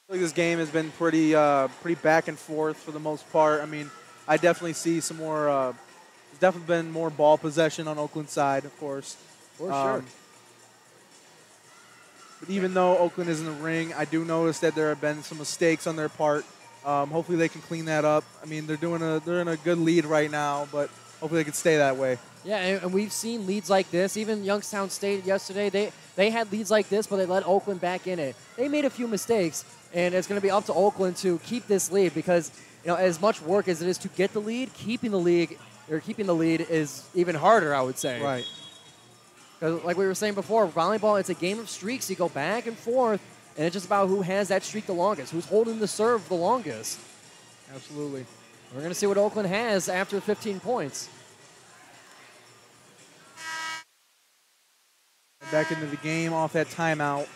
Like this game has been pretty back and forth for the most part. I mean, I definitely see some more. There's definitely been more ball possession on Oakland's side, of course. For sure. But even though Oakland is in the ring, I do notice that there have been some mistakes on their part. Hopefully they can clean that up. I mean, they're in a good lead right now, but hopefully they can stay that way. Yeah, and we've seen leads like this. Even Youngstown State yesterday, they had leads like this, but they let Oakland back in it. They made a few mistakes, and it's going to be up to Oakland to keep this lead because, as much work as it is to get the lead, keeping the lead is even harder, I would say. Right. Because like we were saying before, volleyball, it's a game of streaks. You go back and forth, and it's just about who has that streak the longest, who's holding the serve the longest. Absolutely. We're going to see what Oakland has after 15 points. Back into the game off that timeout.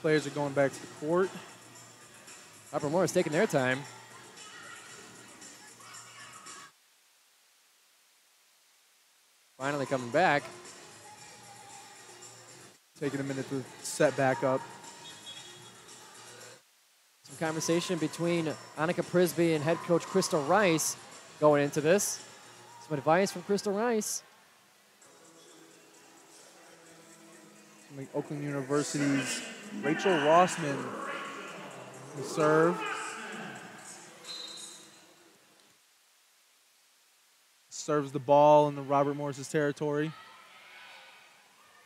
Players are going back to the court. Robert Morris taking their time. Finally coming back. Taking a minute to set back up. Some conversation between Annika Prisby and head coach Crystal Rice going into this. Some advice from Crystal Rice. Like Oakland University's Rachel Rossman to serve. Serves the ball in the Robert Morris's territory.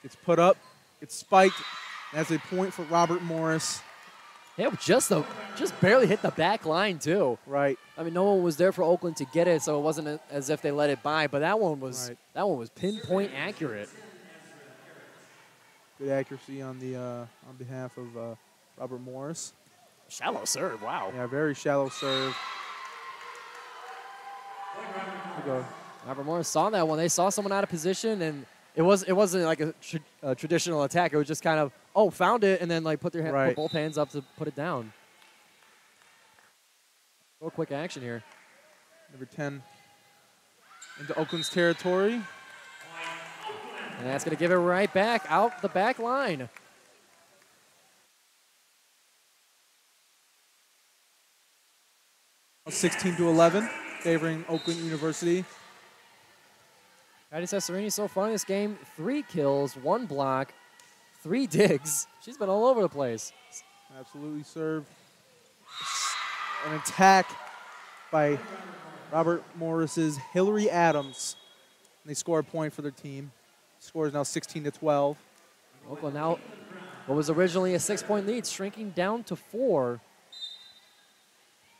Gets put up, gets spiked. That's a point for Robert Morris. Yeah, just barely hit the back line too. Right. I mean, no one was there for Oakland to get it, so it wasn't as if they let it by. But that one was pinpoint accurate. Good accuracy on behalf of Robert Morris. Shallow serve, wow. Yeah, very shallow serve. Robert Morris saw that one. They saw someone out of position, and it wasn't like a traditional attack. It was just kind of, found it, and then like put both hands up to put it down. Real quick action here. Number 10 into Oakland's territory. And that's going to give it right back out the back line. Now 16-11, favoring Oakland University. Heidi Cesarini so far in this game, 3 kills, 1 block, 3 digs. She's been all over the place. Absolutely serve. An attack by Robert Morris's Hillary Adams. And they score a point for their team. Score is now 16-12. Oakland now, what was originally a 6-point lead, shrinking down to 4.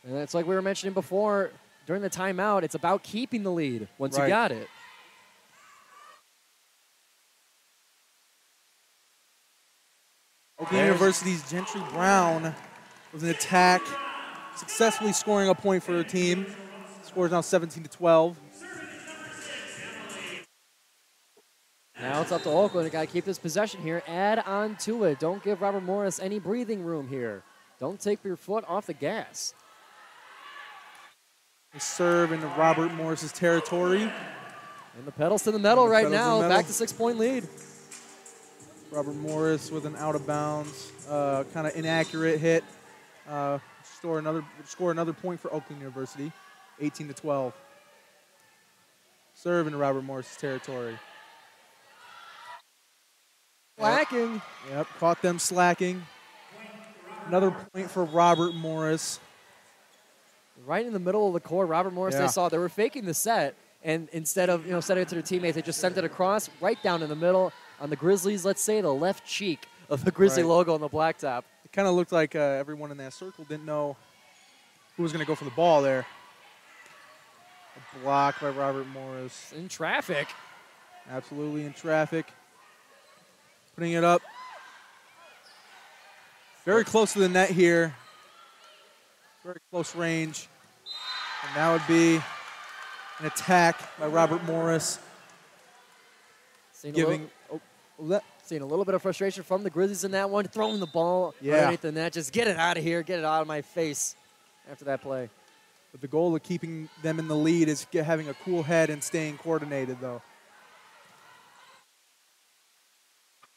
And it's like we were mentioning before, during the timeout, it's about keeping the lead once you got it. Oakland University's Gentry Brown with an attack, successfully scoring a point for her team. Score is now 17-12. Now it's up to Oakland. They got to keep this possession here. Add on to it. Don't give Robert Morris any breathing room here. Don't take your foot off the gas. They serve into Robert Morris's territory. And the pedals to the metal right now. Back to 6-point lead. Robert Morris with an out of bounds, kind of inaccurate hit. Score another point for Oakland University, 18-12. Serve into Robert Morris's territory. Slacking. Yep, caught them slacking. Another point for Robert Morris. Right in the middle of the court, Robert Morris, they were faking the set, and instead of sending it to their teammates, they just sent it across right down in the middle on the Grizzlies, let's say, the left cheek of the Grizzly logo on the blacktop. It kind of looked like everyone in that circle didn't know who was going to go for the ball there. A block by Robert Morris. In traffic. Absolutely in traffic. Putting it up. Very close to the net here. Very close range. And that would be an attack by Robert Morris. Seeing a little bit of frustration from the Grizzlies in that one. Throwing the ball underneath the net. Just get it out of here. Get it out of my face after that play. But the goal of keeping them in the lead is having a cool head and staying coordinated, though.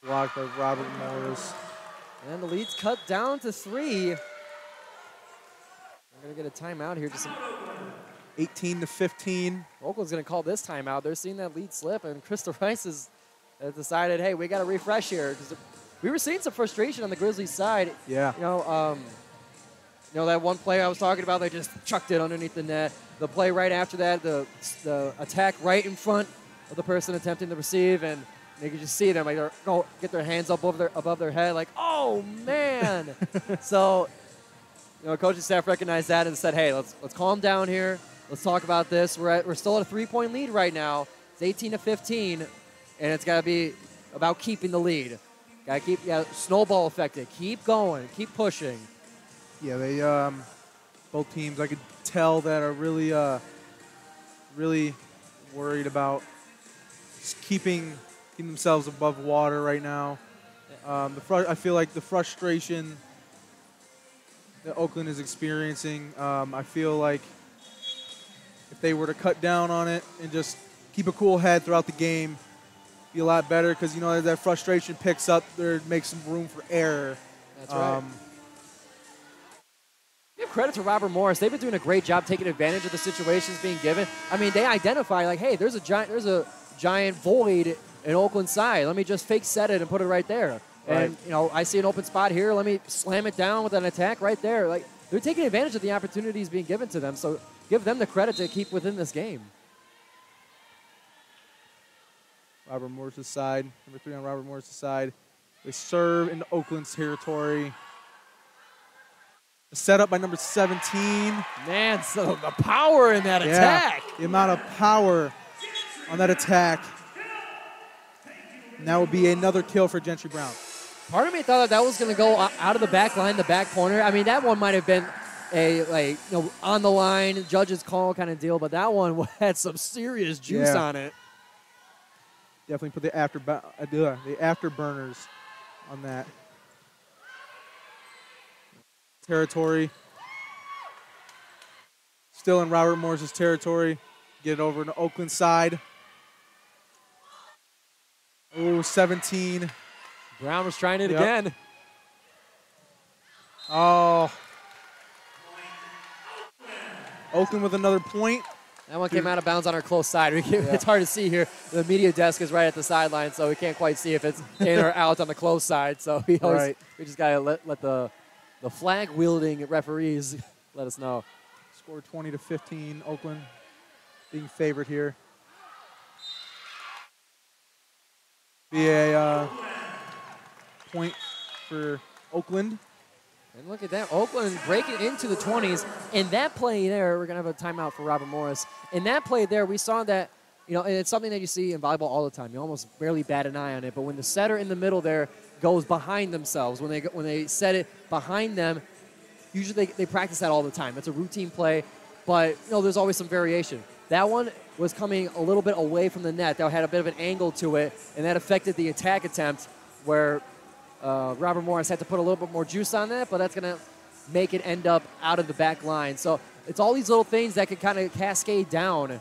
Blocked by Robert Morris. And the lead's cut down to 3. We're going to get a timeout here. 18-15. Oakland's going to call this timeout. They're seeing that lead slip, and Krista Rice has decided, hey, we got to refresh here. Because we were seeing some frustration on the Grizzlies' side. Yeah. You know, that one play I was talking about, they just chucked it underneath the net. The play right after that, the attack right in front of the person attempting to receive, and you can just see them like get their hands up above their head, like, oh man. So, you know, coaching staff recognized that and said, hey, let's calm down here. Let's talk about this. We're still at a 3-point lead right now. It's 18-15, and it's got to be about keeping the lead. Got to keep snowball affected. Keep going. Keep pushing. Yeah, they both teams I could tell that are really really worried about just keeping themselves above water right now. I feel like the frustration that Oakland is experiencing, I feel like if they were to cut down on it and just keep a cool head throughout the game, be a lot better, because, you know, as that frustration picks up, there makes some room for error. That's right. Give credit to Robert Morris. They've been doing a great job taking advantage of the situations being given. I mean, they identify, like, hey, there's a giant void in Oakland's side. Let me just fake set it and put it right there. Right. And, you know, I see an open spot here. Let me slam it down with an attack right there. Like, they're taking advantage of the opportunities being given to them. So give them the credit to keep within this game. Robert Morris' side, number 3 on Robert Morris' side. They serve into Oakland's territory. Set up by number 17. Man, so the power in that attack. The amount of power on that attack. And that would be another kill for Gentry Brown. Part of me thought that was going to go out of the back line, the back corner. I mean, that one might have been a on the line, judge's call kind of deal, but that one had some serious juice on it. Definitely put the afterburners on that. Territory. Still in Robert Morris' territory. Get it over to Oakland side. Oh, 17. Brown was trying it again. Oh. Oakland with another point. That one came out of bounds on our close side. It's hard to see here. The media desk is right at the sideline, so we can't quite see if it's in or out on the close side. So we just got to let the flag-wielding referees let us know. Score 20-15. Oakland being favored here. Be a point for Oakland. And look at that, Oakland breaking into the 20s. In that play there, we're going to have a timeout for Robert Morris. In that play there, we saw that, you know, and it's something that you see in volleyball all the time. You almost barely bat an eye on it. But when the setter in the middle there goes behind themselves, when they set it behind them, usually they practice that all the time. It's a routine play, but, you know, there's always some variation. That one was coming a little bit away from the net. That had a bit of an angle to it, and that affected the attack attempt where Robert Morris had to put a little bit more juice on that, but that's going to make it end up out of the back line. So it's all these little things that can kind of cascade down, and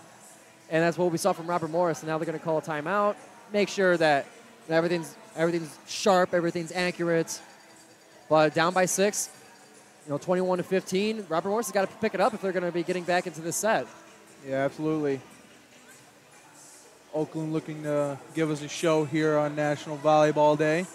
that's what we saw from Robert Morris. And now they're going to call a timeout, make sure that everything's sharp, everything's accurate. But down by 6, you know, 21-15. Robert Morris has got to pick it up if they're going to be getting back into this set. Yeah, absolutely. Oakland looking to give us a show here on National Volleyball Day.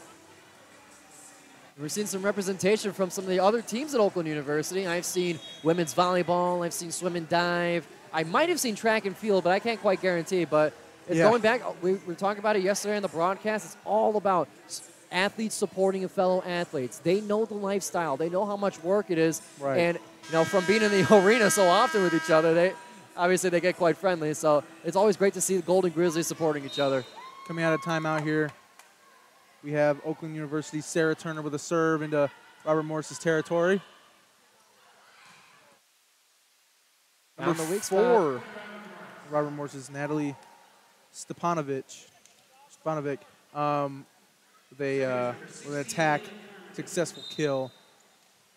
We're seeing some representation from some of the other teams at Oakland University. I've seen women's volleyball. I've seen swim and dive. I might have seen track and field, but I can't quite guarantee. But it's going back. We were talking about it yesterday on the broadcast. It's all about athletes supporting fellow athletes. They know the lifestyle. They know how much work it is. Right. And, you know, from being in the arena so often with each other, they get quite friendly. So it's always great to see the Golden Grizzlies supporting each other. Coming out of timeout here, we have Oakland University's Sarah Turner with a serve into Robert Morris's territory. Number 4, Robert Morris's Natalie Stepanovic with an attack, successful kill,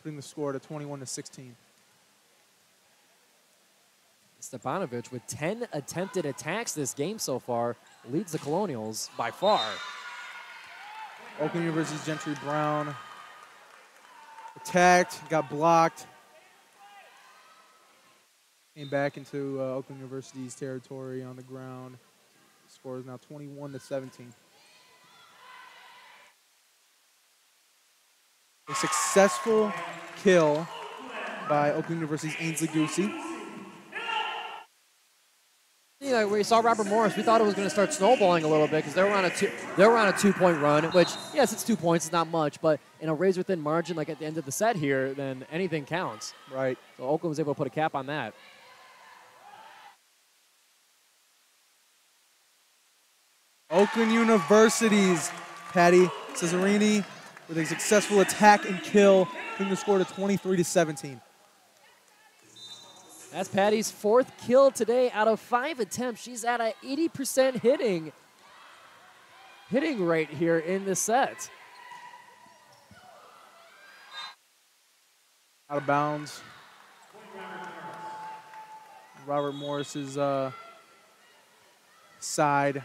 putting the score to 21-16. Stepanovic, with 10 attempted attacks this game so far, leads the Colonials by far. Oakland University's Gentry Brown Attacked, got blocked. Came back into Oakland University's territory on the ground. The score is now 21-17. A successful kill by Oakland University's Ainsley Goosey. Yeah, we saw Robert Morris. We thought it was going to start snowballing a little bit because they were on a 2-point run. Which, yes, it's 2 points. It's not much, but in a razor thin margin, like at the end of the set here, then anything counts. Right. So Oakland was able to put a cap on that. Oakland University's Patty Cesarini with a successful attack and kill, bringing the score to 23-17. That's Patty's 4th kill today out of 5 attempts. She's at an 80% hitting rate here in the set. Out of bounds. Robert Morris's side.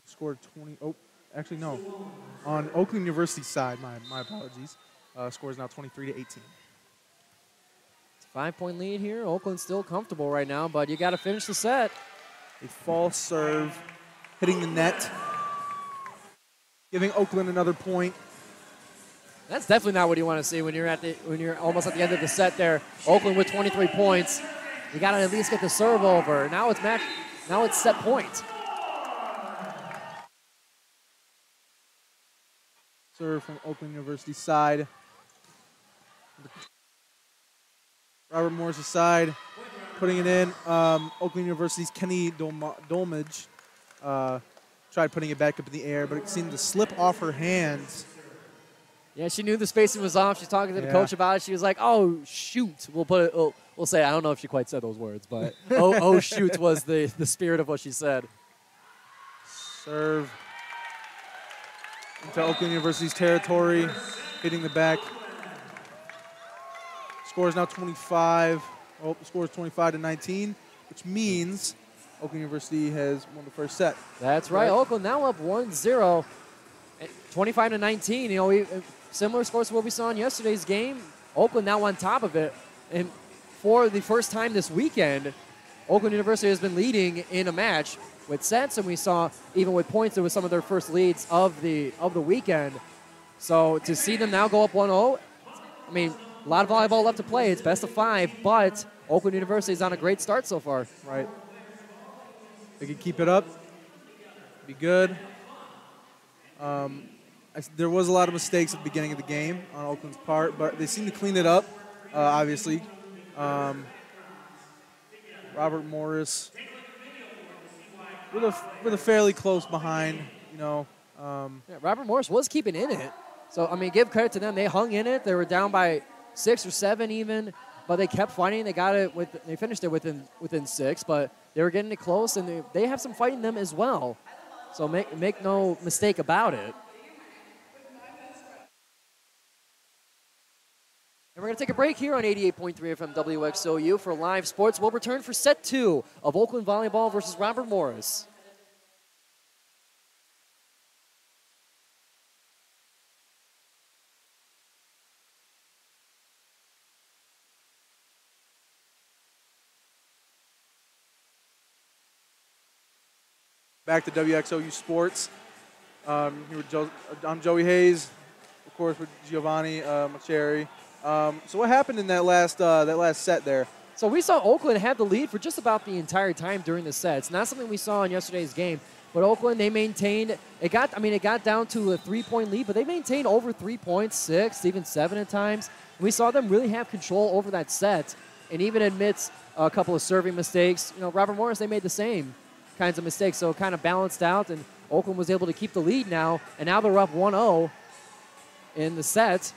Scored 20. Oh, actually no. On Oakland University's side, my apologies. Score is now 23-18. 5-point lead here. Oakland's still comfortable right now, but you got to finish the set. A false serve, hitting the net, giving Oakland another point. That's definitely not what you want to see when you're almost at the end of the set there. Oakland with 23 points. You got to at least get the serve over. Now it's set point. Serve from Oakland University's side. Robert Morris' side, putting it in. Oakland University's Kenny Dolmage tried putting it back up in the air, but it seemed to slip off her hands. Yeah, she knew the spacing was off. She's talking to the coach about it. She was like, "Oh shoot!" We'll say. I don't know if she quite said those words, but oh shoot was the spirit of what she said. Serve into Oakland University's territory, hitting the back. Score is now 25. Oh, the score is 25-19, which means Oakland University has won the first set. That's right. Oakland now up 1-0, 25-19. You know, similar scores to what we saw in yesterday's game. Oakland now on top of it, and for the first time this weekend, Oakland University has been leading in a match with sets, and we saw even with points, it was some of their first leads of the weekend. So to see them now go up 1-0, I mean, a lot of volleyball left to play. It's best of 5, but Oakland University is on a great start so far. Right. They can keep it up. Be good. There was a lot of mistakes at the beginning of the game on Oakland's part, but they seem to clean it up, obviously. Robert Morris with a fairly close behind, you know. Yeah, Robert Morris was keeping in it. So, I mean, give credit to them. They hung in it. They were down by 6 or 7 even, but they kept fighting. They got it they finished it within 6, but they were getting it close, and they have some fight in them as well. So make no mistake about it. And we're going to take a break here on 88.3 FM WXOU for live sports. We'll return for set 2 of Oakland Volleyball versus Robert Morris. Back to WXOU Sports. Here with I'm Joey Hayes, of course, with Giovanni, Moceri. So what happened in that last set there? So we saw Oakland have the lead for just about the entire time during the set. It's not something we saw in yesterday's game, but Oakland, they maintained. It got down to a 3-point lead, but they maintained over 3 points, 6, even 7 at times. We saw them really have control over that set, and even amidst a couple of serving mistakes, you know, Robert Morris, they made the same kinds of mistakes, so it kind of balanced out, and Oakland was able to keep the lead now, and now they're up 1-0 in the set.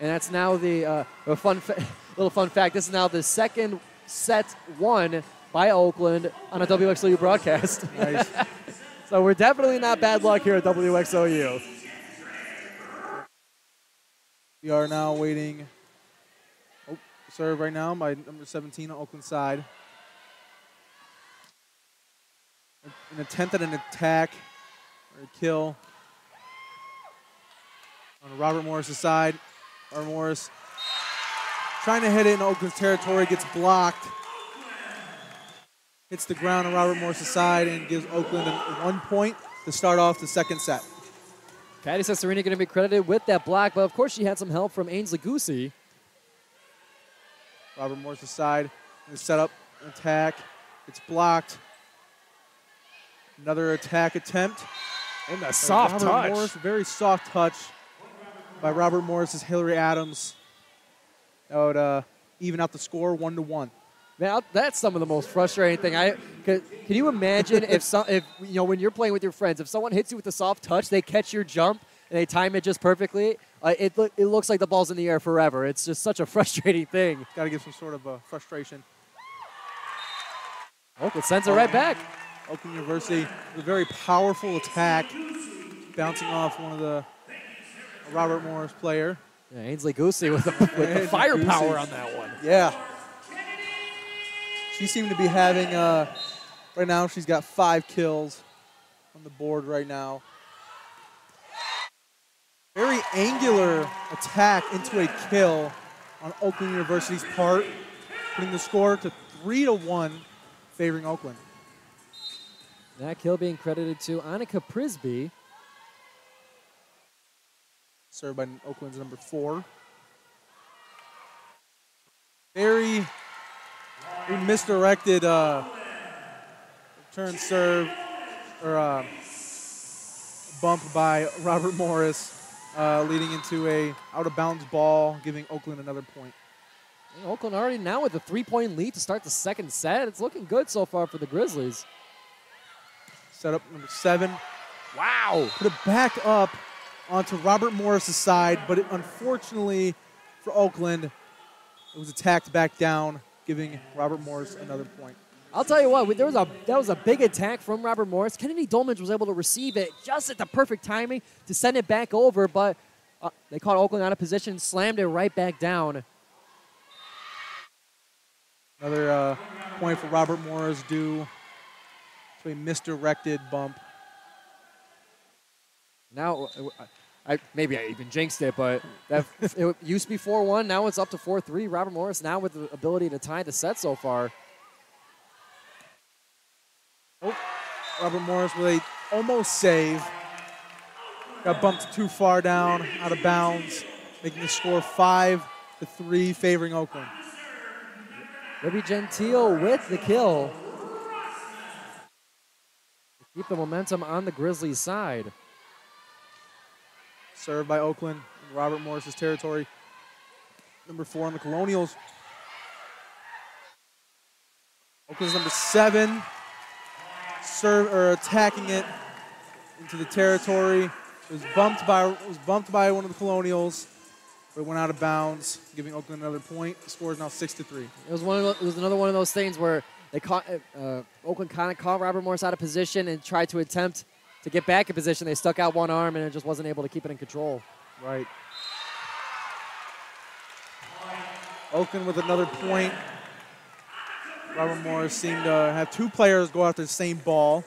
And that's now the little fun fact. This is now the second set won by Oakland on a WXOU broadcast. Nice. So we're definitely not bad luck here at WXOU. We are now waiting. Serve right now by number 17 on Oakland's side. An attempt at an attack or a kill. On Robert Morris's side. Robert Morris trying to hit it in Oakland's territory, gets blocked. Hits the ground on Robert Morris's side and gives Oakland 1 point to start off the second set. Patty Cesarina going to be credited with that block, but of course she had some help from Ainsley Goosey. Robert Morris's side, set up an attack. It's blocked. Another attack attempt. And a soft touch. Morris, very soft touch by Robert Morris's Hillary Adams. That would even out the score 1-1. Man, that's some of the most frustrating thing. Can you imagine if you know, when you're playing with your friends, if someone hits you with a soft touch, they catch your jump and they time it just perfectly, it looks like the ball's in the air forever. It's just such a frustrating thing. Got to give some sort of frustration. Oakland sends it right back. Oakland University, a very powerful attack, bouncing off one of the Robert Morris player. Yeah, Ainsley Goosey with the firepower on that one. Yeah. She seemed to be having, right now she's got 5 kills on the board right now. Very angular attack into a kill on Oakland University's part, putting the score to 3-1, favoring Oakland. That kill being credited to Annika Prisby. Served by Oakland's number 4. Very misdirected return serve or bump by Robert Morris, leading into a out-of-bounds ball, giving Oakland another point. And Oakland already now with a 3-point lead to start the second set. It's looking good so far for the Grizzlies. Set up number 7. Wow. Put it back up onto Robert Morris's side, but unfortunately for Oakland, it was attacked back down, giving Robert Morris another point. I'll tell you what, that was a big attack from Robert Morris. Kennedy Dolmans was able to receive it just at the perfect timing to send it back over, but they caught Oakland out of position, slammed it right back down. Another point for Robert Morris due to a misdirected bump. Now, maybe I even jinxed it, but it used to be 4-1. Now it's up to 4-3. Robert Morris now with the ability to tie the set so far. Oh, Robert Morris with a almost save. Got bumped too far down, out of bounds, making the score 5-3, favoring Oakland. Libby Gentile with the kill. Keep the momentum on the Grizzlies' side. Served by Oakland, Robert Morris's territory. Number 4 on the Colonials. Oakland's number 7. Attacking it into the territory. It was bumped by one of the Colonials, but it went out of bounds, giving Oakland another point. The score is now 6-3. It was another one of those things where they caught Oakland kind of caught Robert Morris out of position and tried to attempt to get back in position. They stuck out one arm and it just wasn't able to keep it in control. Right. Oakland with another point. Robert Morris seemed to have 2 players go after the same ball.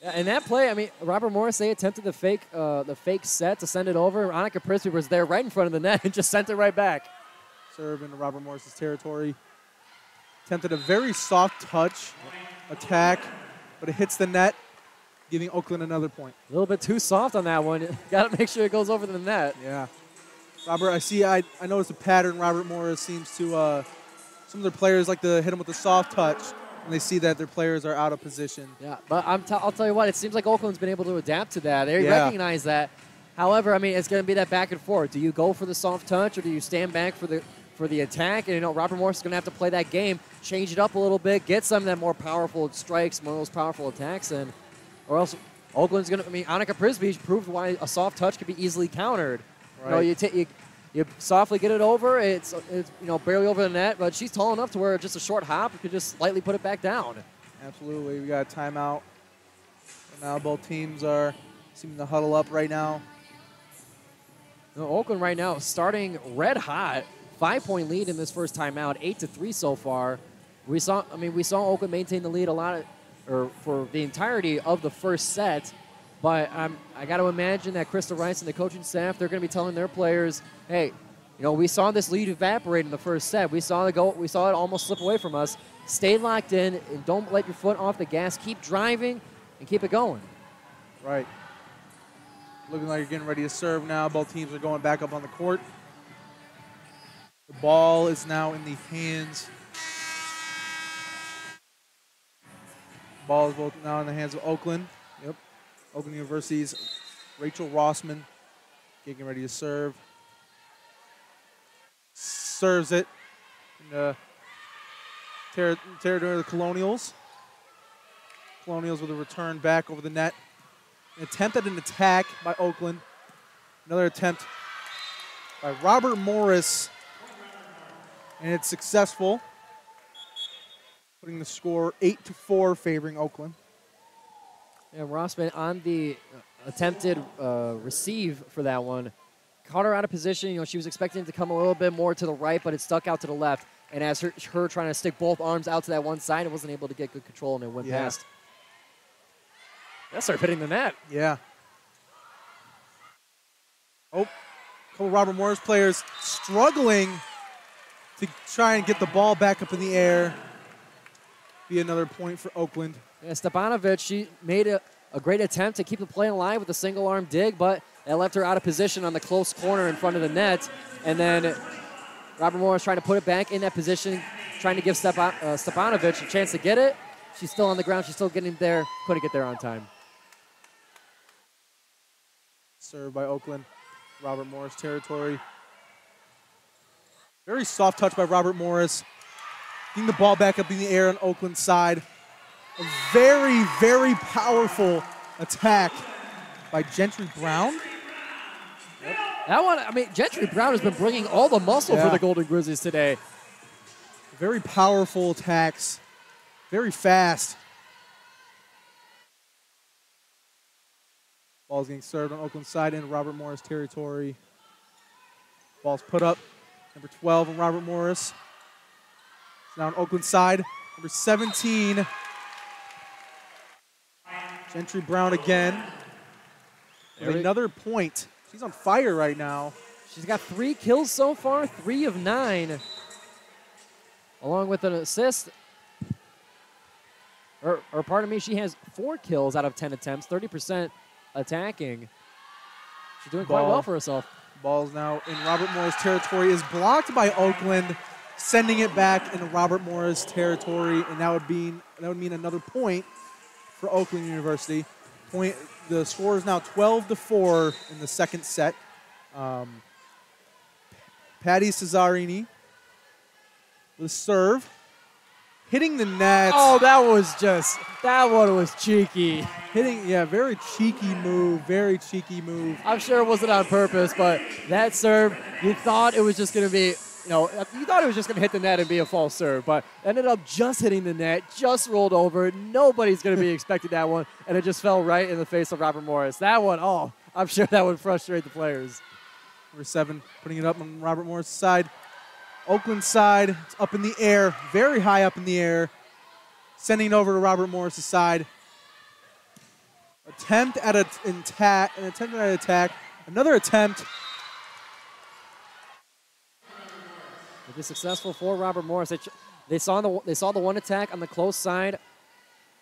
Yeah, in that play, I mean, Robert Morris, they attempted the fake set to send it over. Annika Prisby was there right in front of the net and just sent it right back. Serve into Robert Morris's territory. Attempted a very soft touch attack, but it hits the net, giving Oakland another point. A little bit too soft on that one. Got to make sure it goes over the net. Yeah. Robert, I noticed a pattern. Robert Morris seems to, some of their players like to hit him with a soft touch, and they see that their players are out of position. Yeah, but I'll tell you what, it seems like Oakland's been able to adapt to that. They recognize that. However, I mean, it's going to be that back and forth. Do you go for the soft touch, or do you stand back for the attack? And, you know, Robert Morris is going to have to play that game, change it up a little bit, get some of that more powerful strikes, more of those powerful attacks in, or else Oakland's going to, I mean, Annika Prisby proved why a soft touch could be easily countered. Right. You know, you softly get it over. It's you know, barely over the net, but she's tall enough to where just a short hop, you could just lightly put it back down. Absolutely. We got a timeout. And now both teams are seeming to huddle up right now. You know, Oakland right now starting red hot. 5-point lead in this first timeout, 8-3 so far. We saw Oakland maintain the lead for the entirety of the first set. But I got to imagine that Krista Rice and the coaching staff, they're going to be telling their players, hey, we saw this lead evaporate in the first set. We saw it almost slip away from us. Stay locked in and don't let your foot off the gas. Keep driving and keep it going. Right. Looking like you're getting ready to serve now. Both teams are going back up on the court. The ball is now in the hands. Ball is both now in the hands of Oakland. Yep. Oakland University's Rachel Rossman getting ready to serve. Serves it in the territory of the Colonials. Colonials with a return back over the net. An attempt at an attack by Oakland. Another attempt by Robert Morris. And it's successful, putting the score 8-4 favoring Oakland. Yeah, Rossman on the attempted receive for that one. Caught her out of position. She was expecting to come a little bit more to the right, but it stuck out to the left. And as her trying to stick both arms out to that one side, it wasn't able to get good control, and it went past. That started hitting the net. Yeah. Oh, a couple Robert Morris players struggling to try and get the ball back up in the air. Be another point for Oakland. Yeah, Stepanovic, she made a great attempt to keep the play alive with a single arm dig, but it left her out of position on the close corner in front of the net. And then Robert Morris trying to put it back in that position, trying to give Stepanovic a chance to get it. She's still on the ground. She's still getting there. Couldn't get there on time. Served by Oakland. Robert Morris territory. Very soft touch by Robert Morris. Getting the ball back up in the air on Oakland's side. A very, very powerful attack by Gentry Brown. Yep. That one, Gentry Brown has been bringing all the muscle for the Golden Grizzlies today. Very powerful attacks. Very fast. Ball's getting served on Oakland's side in Robert Morris territory. Ball's put up. Number 12 on Robert Morris. It's now on Oakland's side. Number 17. Gentry Brown again. With another point. She's on fire right now. She's got 3 kills so far, 3 of 9. Along with an assist. Or pardon me, she has 4 kills out of 10 attempts, 30% attacking. She's doing quite well for herself. Ball's now in Robert Morris territory, is blocked by Oakland, sending it back into Robert Morris territory, and that would mean another point for Oakland University. The score is now 12-4 in the second set. Patty Cesarini with a serve, hitting the net. Oh, that one was cheeky. Very cheeky move, I'm sure it wasn't on purpose, but that serve, you thought it was just going to be, you thought it was just going to hit the net and be a false serve, but ended up just hitting the net, just rolled over. Nobody's going to be expecting that one, and it just fell right in the face of Robert Morris. That one, I'm sure that would frustrate the players. Number 7, putting it up on Robert Morris' side. Oakland side, it's up in the air, very high up in the air. Sending it over to Robert Morris' side. Attempt at an attack. Another attempt. It'll be successful for Robert Morris. They saw the one attack on the close side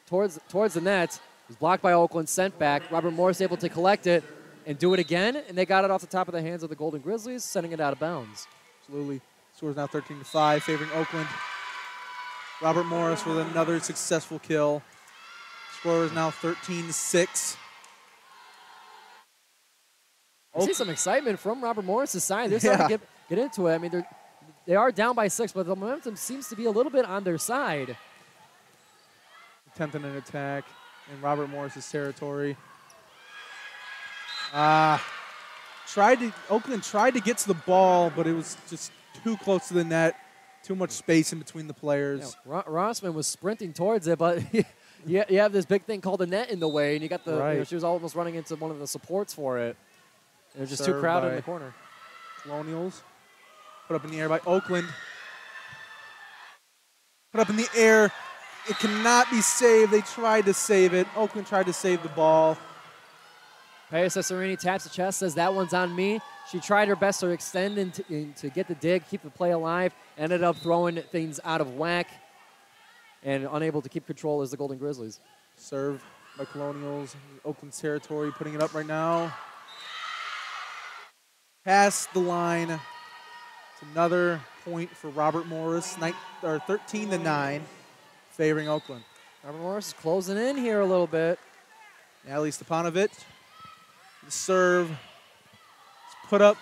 towards the net. It was blocked by Oakland, sent back. Robert Morris able to collect it and do it again, and they got it off the top of the hands of the Golden Grizzlies, sending it out of bounds. Absolutely. Score is now 13-5, favoring Oakland. Robert Morris with another successful kill. Score is now 13-6. I see some excitement from Robert Morris' side. They're starting to get into it. They are down by 6, but the momentum seems to be a little bit on their side. Attempting an attack in Robert Morris' territory. Oakland tried to get to the ball, but it was just too close to the net. Too much space in between the players. Yeah, Rossman was sprinting towards it, but you have this big thing called the net in the way, and you got she was almost running into one of the supports for it. It was just too crowded in the corner. Colonials put up in the air by Oakland. Put up in the air. It cannot be saved. They tried to save it. Oakland tried to save the ball. Paige Cesarini taps the chest, says that one's on me. She tried her best to extend and to get the dig, keep the play alive, ended up throwing things out of whack and unable to keep control as the Golden Grizzlies. Serve by Colonials, Oakland's territory, putting it up right now. Past the line. It's another point for Robert Morris, 13-9, favoring Oakland. Robert Morris is closing in here a little bit. Natalie Stepanovic, the serve, it's put up,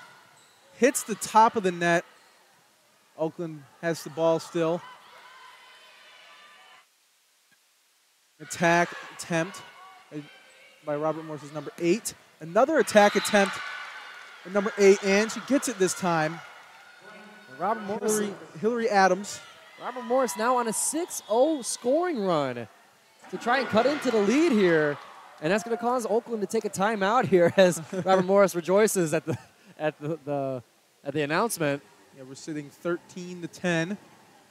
hits the top of the net. Oakland has the ball still. Attack attempt by Robert Morris's number 8. Another attack attempt by number 8, and she gets it this time. Robert Morris. Hillary Adams. Robert Morris now on a 6-0 scoring run to try and cut into the lead here. And that's going to cause Oakland to take a timeout here as Robert Morris rejoices at the announcement. Yeah, we're sitting 13-10,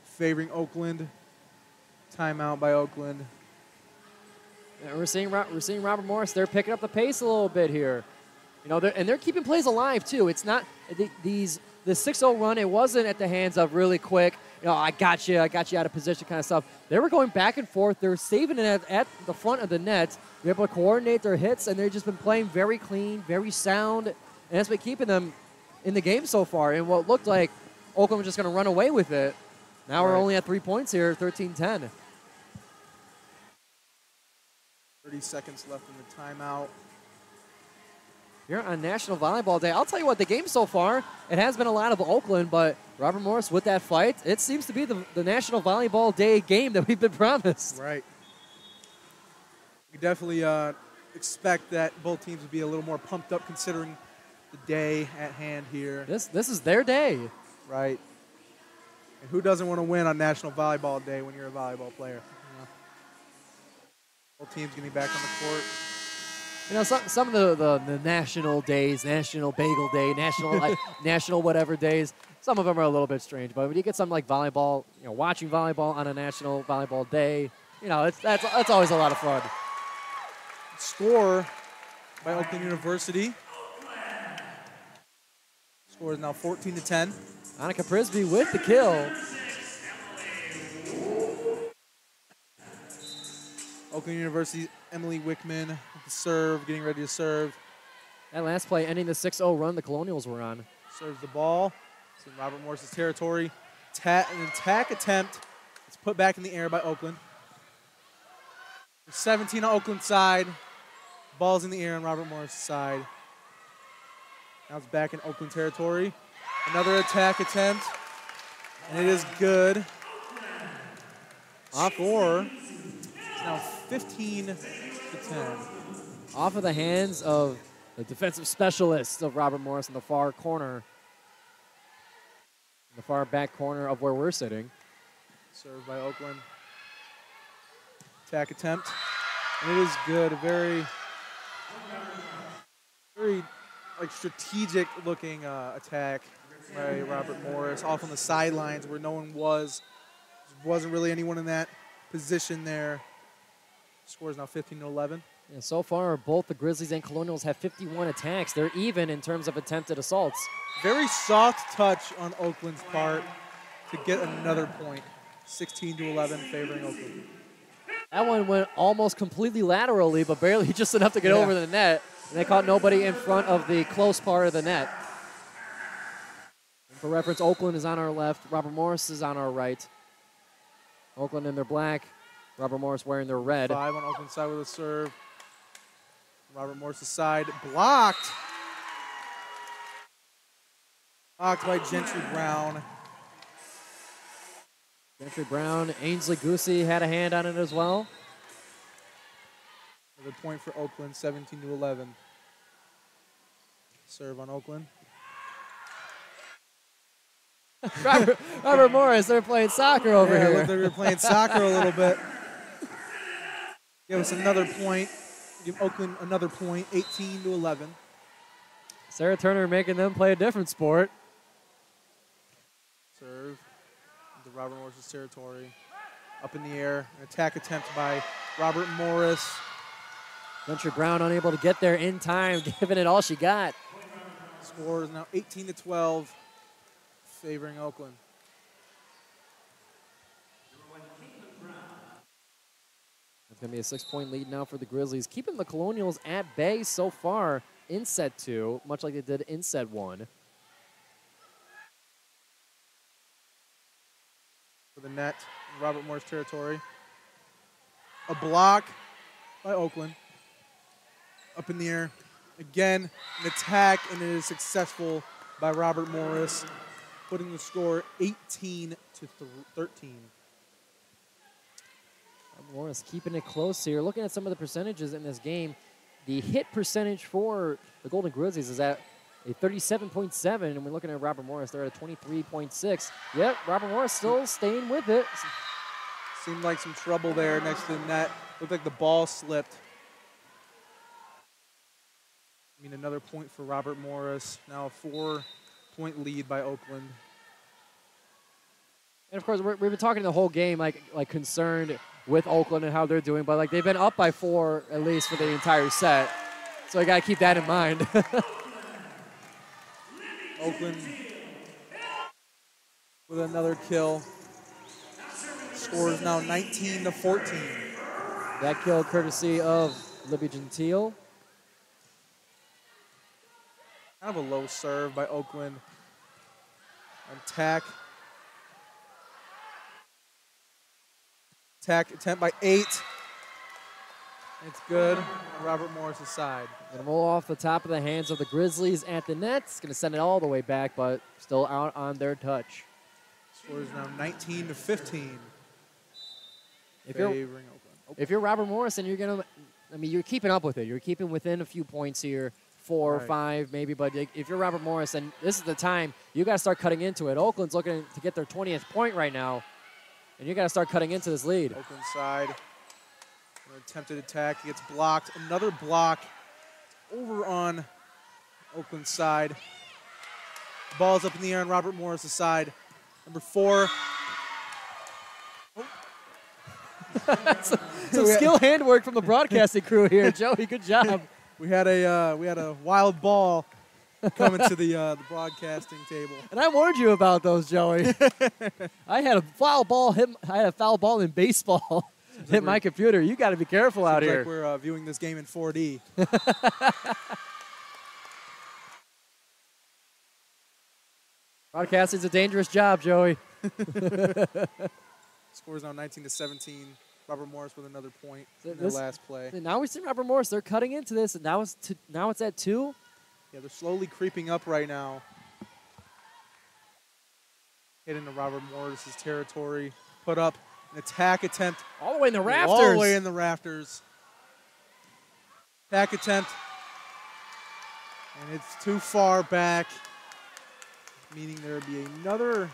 favoring Oakland. Timeout by Oakland. And we're seeing Robert Morris. They're picking up the pace a little bit here. You know, they're keeping plays alive too. It's not the 6-0 run. It wasn't at the hands of really quick. You know, I got you out of position kind of stuff. They were going back and forth. They were saving it at the front of the net. They're able to coordinate their hits, and they've just been playing very clean, very sound, and that's been keeping them in the game so far. And what looked like Oakland was just going to run away with it. Now we're only at 3 points here, 13-10. 30 seconds left in the timeout. Here on National Volleyball Day, I'll tell you what, the game so far, it has been a lot of Oakland, but Robert Morris with that fight, it seems to be the National Volleyball Day game that we've been promised. Right. We definitely expect that both teams would be a little more pumped up considering the day at hand here. This is their day. Right. And who doesn't want to win on National Volleyball Day when you're a volleyball player? Yeah. Both teams getting back on the court. You know, some of the national days, National Bagel Day, National whatever days, some of them are a little bit strange. But when you get something like volleyball, you know, watching volleyball on a National Volleyball Day, you know, that's always a lot of fun. Score by Oakland University. Score is now 14-10. Annika Prisby with the kill. Oakland University's Emily Wickman with the serve, getting ready to serve. That last play ending the 6-0 run the Colonials were on. Serves the ball. It's in Robert Morris's territory. An attack attempt. It's put back in the air by Oakland. 17 on Oakland's side. Ball's in the air on Robert Morris's side. Now it's back in Oakland territory. Another attack attempt. And it is good. Score is now 15-10. Off of the hands of the defensive specialist of Robert Morris in the far corner. In the far back corner of where we're sitting. Served by Oakland. Attack attempt. And it is good. A very like strategic looking attack by Robert Morris off on the sidelines where no one was. There wasn't really anyone in that position there. Score is now 15-11. And so far, both the Grizzlies and Colonials have 51 attacks. They're even in terms of attempted assaults. Very soft touch on Oakland's part to get another point. 16-11 favoring Oakland. That one went almost completely laterally, but barely just enough to get over the net. And they caught nobody in front of the close part of the net. And for reference, Oakland is on our left. Robert Morris is on our right. Oakland in their black. Robert Morris wearing their red. 5 on Oakland's side with a serve. Robert Morris's side blocked. Blocked by Gentry Brown. Gentry Brown, Ainsley Goosey had a hand on it as well. Another point for Oakland, 17-11. Serve on Oakland. Robert Morris, they're playing soccer over here. Looked like they were playing soccer a little bit. Give us another point. Give Oakland another point, 18-11. Sarah Turner making them play a different sport. Serve into Robert Morris's territory. Up in the air. An attack attempt by Robert Morris. Country Brown unable to get there in time, giving it all she got. Score is now 18-12, favoring Oakland. It's going to be a 6-point lead now for the Grizzlies, keeping the Colonials at bay so far in set 2, much like they did in set 1. For the net, in Robert Morris territory. A block by Oakland. Up in the air. Again, an attack, and it is successful by Robert Morris, putting the score 18-13. Morris keeping it close here. Looking at some of the percentages in this game, the hit percentage for the Golden Grizzlies is at a 37.7, and we're looking at Robert Morris, they're at a 23.6. Yep, Robert Morris still staying with it. Seemed like some trouble there next to the net. Looked like the ball slipped. I mean, another point for Robert Morris. Now a 4-point lead by Oakland. And of course, we've been talking the whole game, like concerned with Oakland and how they're doing, but like they've been up by 4 at least for the entire set. So you got to keep that in mind. Oakland with another kill. Score is now 19-14. That kill courtesy of Libby Gentile. Kind of a low serve by Oakland. Attack. Attack attempt by 8. It's good. Robert Morris' side. Gonna roll off the top of the hands of the Grizzlies at the net. It's gonna send it all the way back, but still out on their touch. Score is now 19-15. If you're Robert Morris, and you're keeping up with it. You're keeping within a few points here, 4 or 5 maybe. But if you're Robert Morris, then this is the time you got to start cutting into it. Oakland's looking to get their 20th point right now, and you got to start cutting into this lead. Oakland side, an attempted attack. He gets blocked. Another block over on Oakland's side. Ball's up in the air on Robert Morris' side. Number 4. Some skill handwork from the broadcasting crew here, Joey. Good job. We had a wild ball coming to the broadcasting table, and I warned you about those, Joey. I had a foul ball in baseball hit my computer. You got to be careful out here. Like we're viewing this game in 4D. Broadcasting's a dangerous job, Joey. Scores now 19-17. Robert Morris with another point in their last play. Now we see Robert Morris. They're cutting into this, and now it's at 2. Yeah, they're slowly creeping up right now. Hit into Robert Morris' territory. Put up an attack attempt. All the way in the rafters. All the way in the rafters. Attack attempt. And it's too far back, meaning there would be another.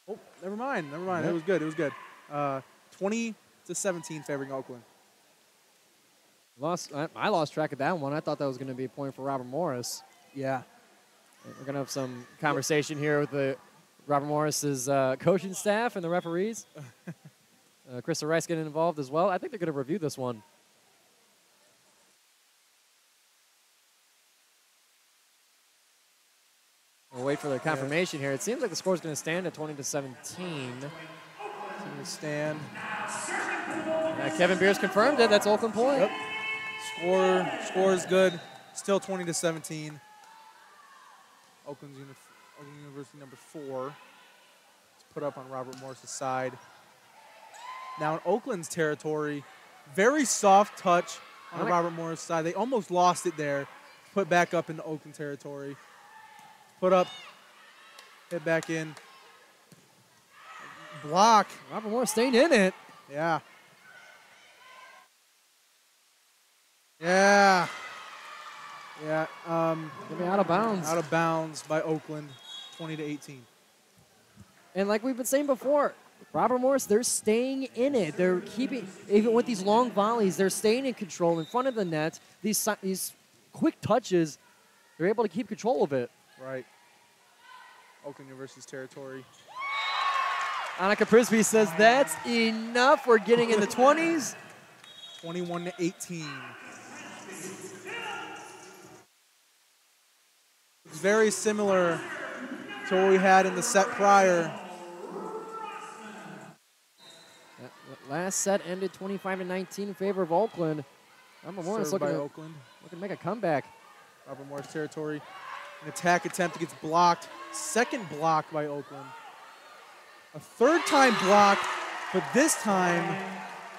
Oh, never mind. Yep. It was good. 20-17 favoring Oakland. I lost track of that one. I thought that was going to be a point for Robert Morris. Yeah. We're going to have some conversation here with the Robert Morris's coaching staff and the referees. Krista Rice getting involved as well. I think they're going to review this one. We'll wait for the confirmation here. It seems like the score is going to stand at 20-17. Stand. Kevin Beers confirmed it. That's Oakland point. Yep. Score is good. Still 20-17. Oakland University number 4. It's put up on Robert Morris' side. Now in Oakland's territory, very soft touch on Robert Morris' side. They almost lost it there. Put back up into Oakland territory. Put up, hit back in. Block. Robert Morris staying in it. Yeah. Gonna be out of bounds. Out of bounds by Oakland, 20-18. And like we've been saying before, Robert Morris, they're staying in it. They're keeping, even with these long volleys, they're staying in control in front of the net. These quick touches, they're able to keep control of it. Right. Oakland University's territory. Annika Prisby says that's enough. We're getting in the 20s. 21-18. It's very similar to what we had in the set prior. That last set ended 25-19 in favor of Oakland. Robert Morris looking to make a comeback. Robert Morris territory. An attack attempt gets blocked. Second block by Oakland. A third time block, but this time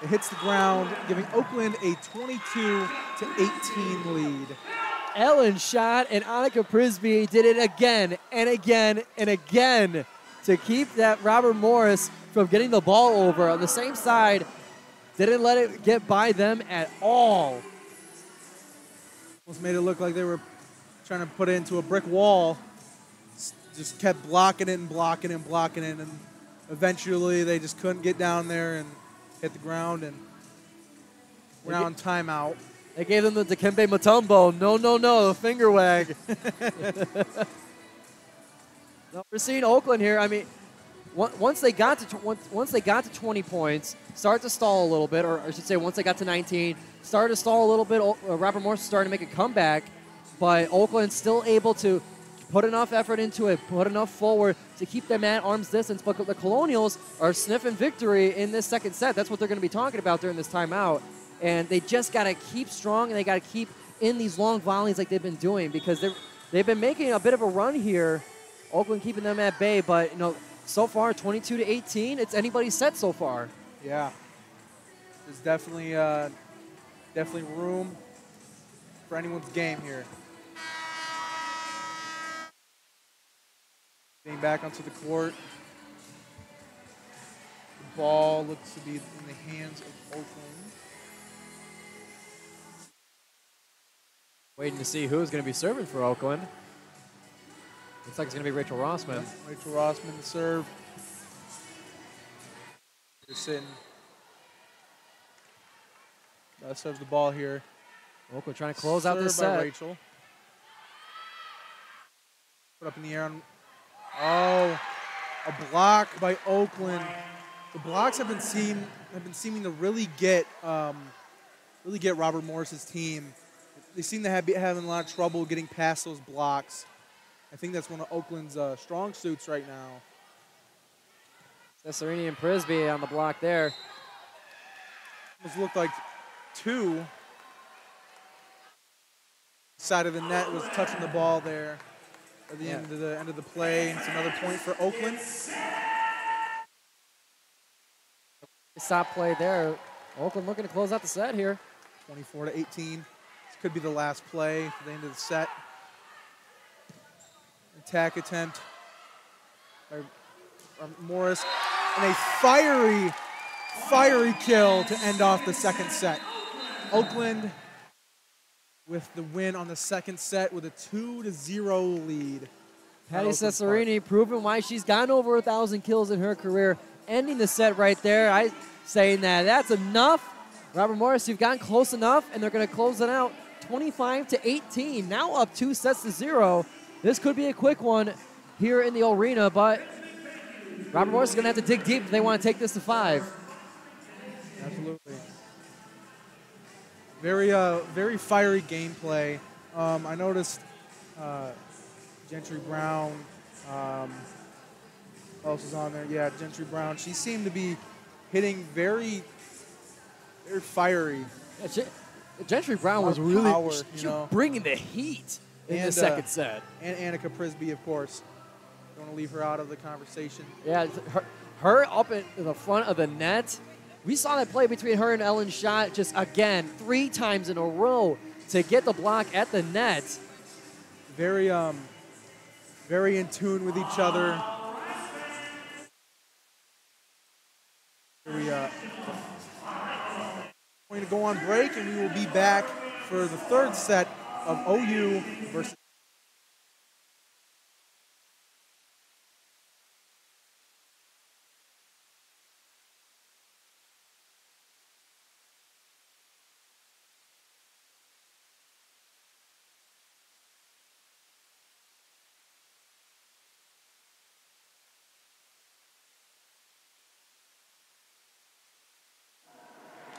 it hits the ground, giving Oakland a 22-18 lead. Ellen shot, and Annika Prisby did it again and again and again to keep that Robert Morris from getting the ball over on the same side. Didn't let it get by them at all. Almost made it look like they were trying to put it into a brick wall. Just kept blocking it and blocking it and blocking it, and eventually they just couldn't get down there and hit the ground, and we're now on timeout. They gave them the Dikembe Mutombo. No, the finger wag. No, we're seeing Oakland here. I mean, once they got to 20 points, start to stall a little bit, or I should say, once they got to 19, started to stall a little bit. Robert Morris started to make a comeback, but Oakland still able to put enough effort into it, put enough forward to keep them at arm's distance. But the Colonials are sniffing victory in this second set. That's what they're going to be talking about during this timeout. And they just got to keep strong, and they got to keep in these long volleys like they've been doing, because they've been making a bit of a run here. Oakland keeping them at bay, but so far 22-18, it's anybody's set so far. Yeah, there's definitely room for anyone's game here. Getting back onto the court. The ball looks to be in the hands of Oakland. Waiting to see who's going to be serving for Oakland. Looks like it's going to be Rachel Rossman. Rachel Rossman to serve. They're sitting. Serves the ball here. Oakland trying to close out this Served by set. Rachel. Put up in the air. A block by Oakland. The blocks have been seeming to really get Robert Morris's team. They seem to be having a lot of trouble getting past those blocks. I think that's one of Oakland's strong suits right now. Cesarini and Prisby on the block there. Almost looked like two. Side of the net was touching the ball there at the end of the play. It's another point for Oakland. Stop play there. Oakland looking to close out the set here. 24-18. This could be the last play for the end of the set. Attack attempt by Morris, and a fiery kill to end off the second set. Oakland with the win on the second set with a 2-0 lead. Patty Cesarini proving why she's gotten over 1,000 kills in her career, ending the set right there. Saying that's enough. Robert Morris, you've gotten close enough, and they're going to close it out 25-18. Now up 2-0. This could be a quick one here in the arena, but Robert Morris is going to have to dig deep if they want to take this to 5. Absolutely. Very fiery gameplay. I noticed Gentry Brown. Who else is on there? Yeah, Gentry Brown. She seemed to be hitting very fiery. Yeah, Gentry Brown was really power, bringing the heat in the second set. And Annika Prisby, of course. Don't want to leave her out of the conversation. Yeah, her up in the front of the net. We saw that play between her and Ellen Schott just, again, 3 times in a row to get the block at the net. Very in tune with each other. We're going to go on break, and we will be back for the third set of OU versus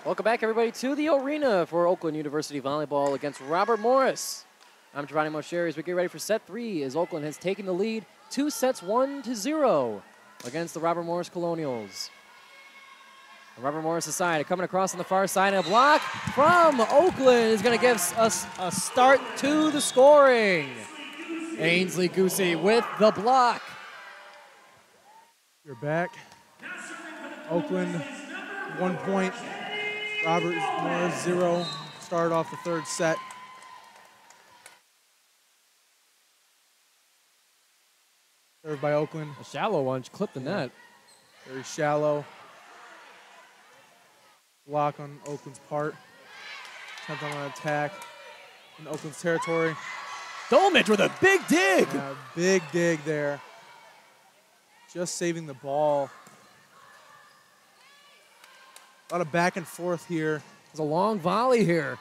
Welcome back, everybody, to the arena for Oakland University Volleyball against Robert Morris. I'm Giovanni Moceri as we get ready for set 3 as Oakland has taken the lead 2 sets 1-0 against the Robert Morris Colonials. Robert Morris side coming across on the far side, and a block from Oakland is going to give us a start to the scoring. Ainsley Goosey with the block. You're back. Oakland, 1 point. Robert Morris, 0. Start off the third set. Served by Oakland. A shallow one, clipped the net. Very shallow. Block on Oakland's part. Attempt on an attack in Oakland's territory. Dolmage with a big dig. Yeah, big dig there. Just saving the ball. A lot of back and forth here. There's a long volley here.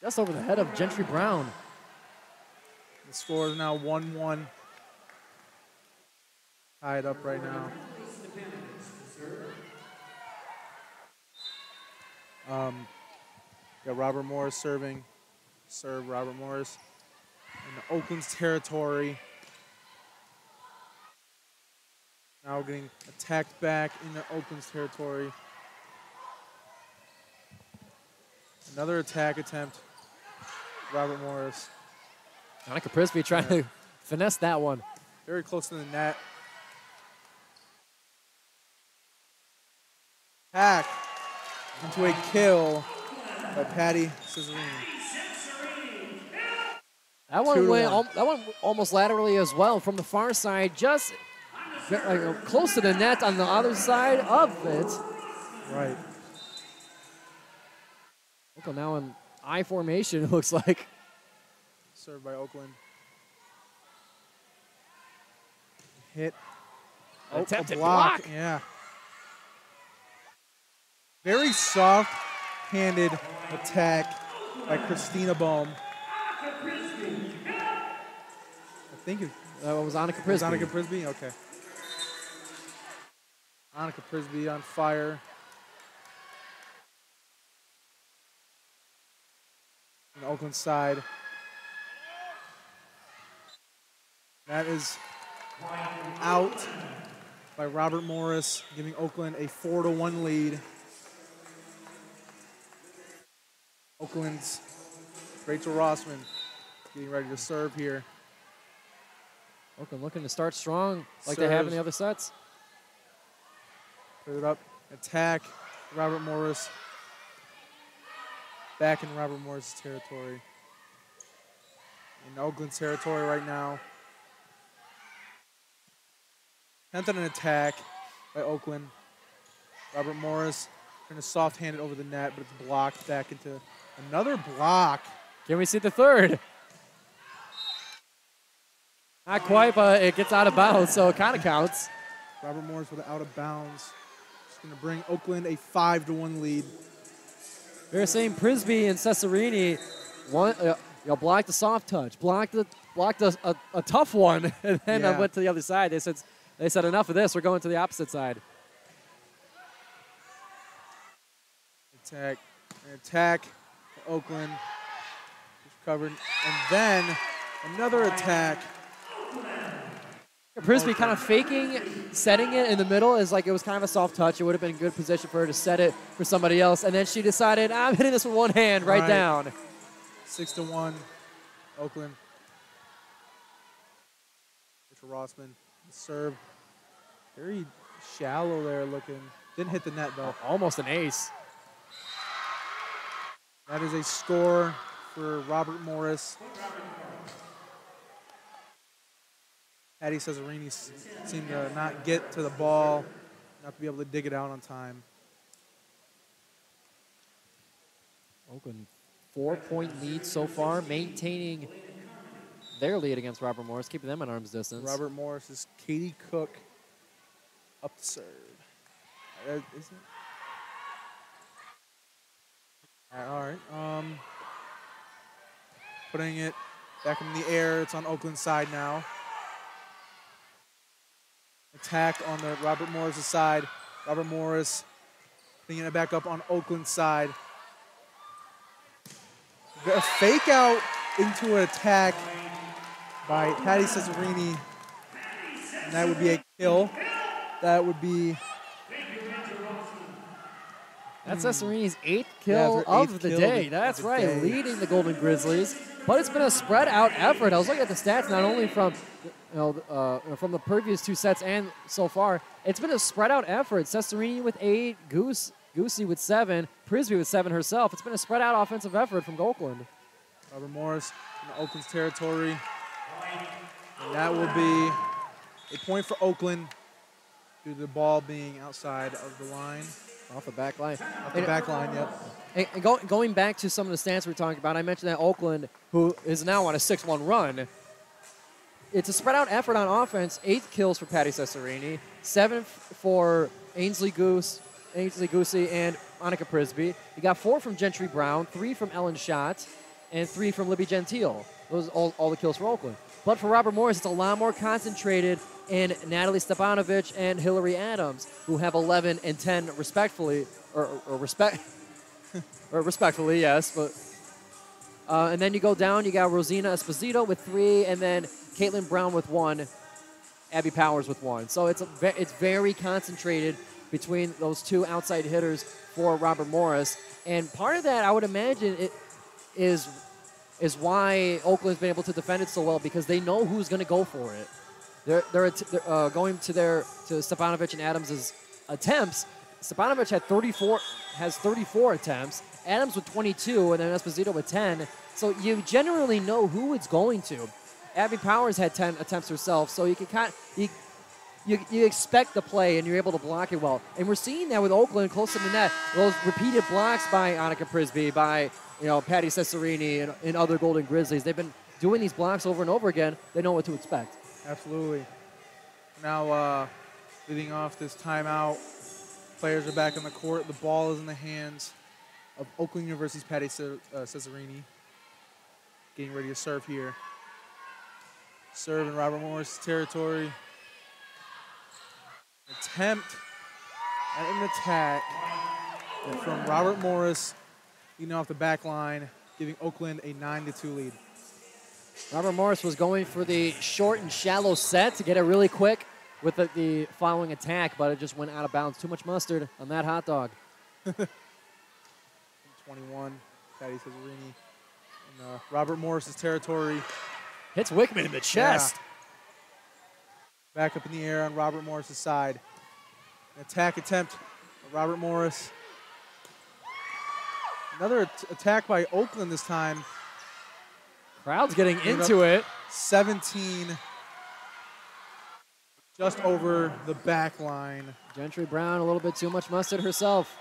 Just over the head of Gentry Brown. The score is now 1-1. Tied up right now. Got Robert Morris serving. Serve Robert Morris in Oakland's territory. Now getting attacked back into Oakland's territory. Another attack attempt. Robert Morris. Annika Prisby trying to finesse that one. Very close to the net. Hack into a kill by Patty Cesarini. That one went. That one almost laterally as well from the far side, just close to the net on the other side of it. Right. Oakland now in I formation. It looks like. Served by Oakland. Hit. Attempted block. block. Yeah. Very soft-handed attack by Christina Bohm. I think it was Annika Prisby. was Annika Prisby? Okay. Annika Prisby on fire. On the Oakland side. That is out by Robert Morris, giving Oakland a 4-1 lead. Oakland's Rachel Rossman getting ready to serve here. Oakland looking to start strong like they have in the other sets. Put it up, attack, Robert Morris. Back in Robert Morris' territory. In Oakland's territory right now. Attempted an attack by Oakland. Robert Morris trying to soft-hand it over the net, but it's blocked back into another block. Can we see the third? Not quite, but it gets out of bounds, so it kind of counts. Robert Morris with an out of bounds. It's going to bring Oakland a 5-1 lead. We were saying Prisby and Cesarini blocked the soft touch, blocked a tough one, and then I went to the other side. They said enough of this. We're going to the opposite side. Attack. Oakland is covered, and then another attack. Prisby kind of faking, setting it in the middle is like it was kind of a soft touch. It would have been a good position for her to set it for somebody else, and then she decided, I'm hitting this with one hand right down. 6-1, Oakland. Rachel Rossman, serve. Very shallow there looking. Didn't hit the net though. Almost an ace. That is a score for Robert Morris. Patty Cesarini seemed to not get to the ball, not to be able to dig it out on time. Oakland 4-point lead so far, maintaining their lead against Robert Morris, keeping them at arm's distance. Robert Morris is Katie Cook up to serve. Isn't it? All right. Putting it back in the air. It's on Oakland's side now. Attack on the Robert Morris' side. Robert Morris bringing it back up on Oakland's side. A fake out into an attack by Patty Cesarini. And that would be a kill. That would be... That's Cesarini's 8th kill of the day. That's right, leading the Golden Grizzlies. But it's been a spread out effort. I was looking at the stats not only from from the previous 2 sets and so far. It's been a spread out effort. Cesarini with 8, Goosey with 7, Prisby with 7 herself. It's been a spread out offensive effort from Oakland. Robert Morris in Oakland's territory. And that will be a point for Oakland due to the ball being outside of the line. Off the back line. Off the back line, yep. And going back to some of the stats we were talking about, I mentioned that Oakland, who is now on a 6-1 run, it's a spread out effort on offense. 8 kills for Patty Cesarini, 7 for Ainsley Goosey, and Monica Prisby. You got 4 from Gentry Brown, 3 from Ellen Schott, and 3 from Libby Gentile. Those are all the kills for Oakland. But for Robert Morris, it's a lot more concentrated in Natalie Stepanovic and Hillary Adams, who have 11 and 10 respectfully, respectfully, yes. But and then you go down, you got Rosina Esposito with 3, and then Caitlin Brown with 1, Abby Powers with 1. So it's very concentrated between those 2 outside hitters for Robert Morris. And part of that, I would imagine, is why Oakland's been able to defend it so well, because they know who's going to go for it. They're going to Stepanovic and Adams' attempts. Stepanovic has 34 attempts, Adams with 22, and then Esposito with 10. So you generally know who it's going to. Abby Powers had 10 attempts herself, so you can you expect the play and you're able to block it well. And we're seeing that with Oakland close to the net. Those repeated blocks by Annika Prisby, by Patty Cesarini and other Golden Grizzlies. They've been doing these blocks over and over again. They know what to expect. Absolutely. Now, leading off this timeout, players are back on the court. The ball is in the hands of Oakland University's Patty Cesarini. Getting ready to serve here. Serve in Robert Morris' territory. Attempt at an attack from Robert Morris, leading off the back line, giving Oakland a 9-2 lead. Robert Morris was going for the short and shallow set to get it really quick with the following attack, but it just went out of bounds. Too much mustard on that hot dog. 21, Patty Cesarini in Robert Morris' territory. Hits Wickman in the chest. Yeah. Back up in the air on Robert Morris' side. An attack attempt by Robert Morris. Another attack by Oakland this time. Crowd's getting into it. 17, just over the back line. Gentry Brown, a little bit too much mustard herself.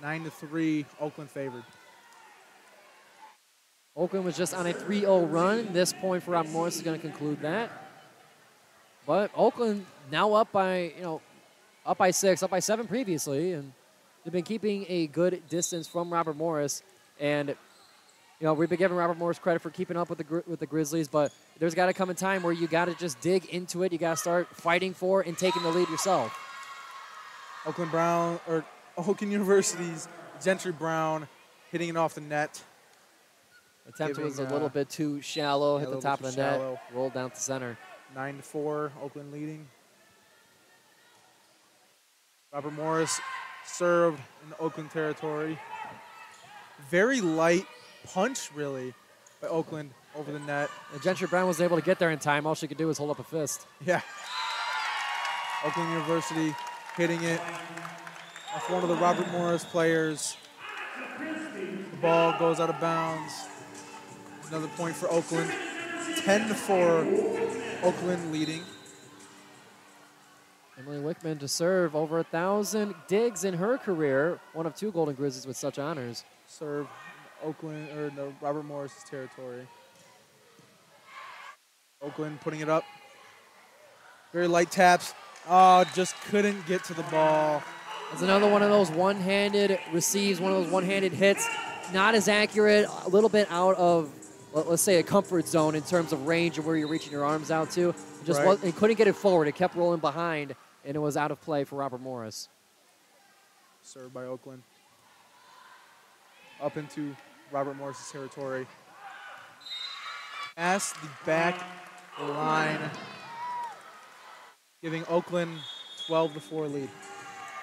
9-3, Oakland favored. Oakland was just on a 3-0 run. This point for Robert Morris is going to conclude that. But Oakland now up by 6, up by 7 previously, and they've been keeping a good distance from Robert Morris. And we've been giving Robert Morris credit for keeping up with the Grizzlies, but there's got to come a time where you got to just dig into it. You got to start fighting for and taking the lead yourself. Oakland University's Gentry Brown hitting it off the net. Attempt was a little bit too shallow, hit the top of the net, rolled down to center. 9-4, Oakland leading. Robert Morris served in the Oakland territory. Very light punch, really, by Oakland over the net. And Gentry Brown was able to get there in time. All she could do was hold up a fist. Yeah. Oakland University hitting it off one of the Robert Morris players. The ball goes out of bounds. Another point for Oakland. 10-4, Oakland leading. Emily Wickman to serve over 1,000 digs in her career. One of 2 Golden Grizzlies with such honors. Serve Robert Morris' territory. Oakland putting it up. Very light taps. Oh, just couldn't get to the ball. That's another one of those one-handed receives, one of those one-handed hits. Not as accurate, a little bit out of let's say, a comfort zone in terms of range of where you're reaching your arms out to. Right. He couldn't get it forward. It kept rolling behind, and it was out of play for Robert Morris. Served by Oakland. Up into Robert Morris's territory. Past the back line, giving Oakland 12-4 lead.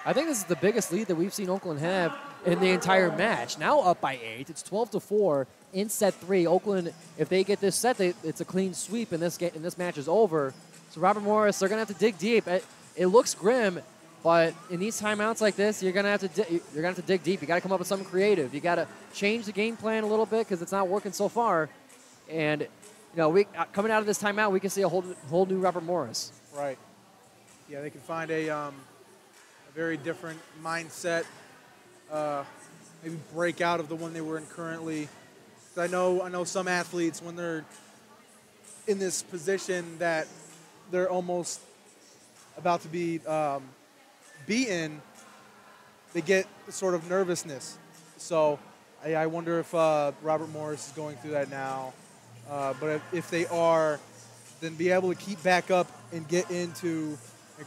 I think this is the biggest lead that we've seen Oakland have in the entire match. Now up by 8. It's 12-4 in set 3. Oakland, if they get this set, it's a clean sweep, and this match is over. So Robert Morris, they're gonna have to dig deep. It looks grim, but in these timeouts like this, you're gonna have to dig deep. You got to come up with something creative. You got to change the game plan a little bit because it's not working so far. And coming out of this timeout, we can see a whole new Robert Morris. Right. Yeah, they can find a very different mindset. Maybe break out of the one they were in currently. I know some athletes, when they're in this position that they're almost about to be beaten, they get sort of nervousness. So I wonder if Robert Morris is going through that now. But if they are, then be able to keep back up and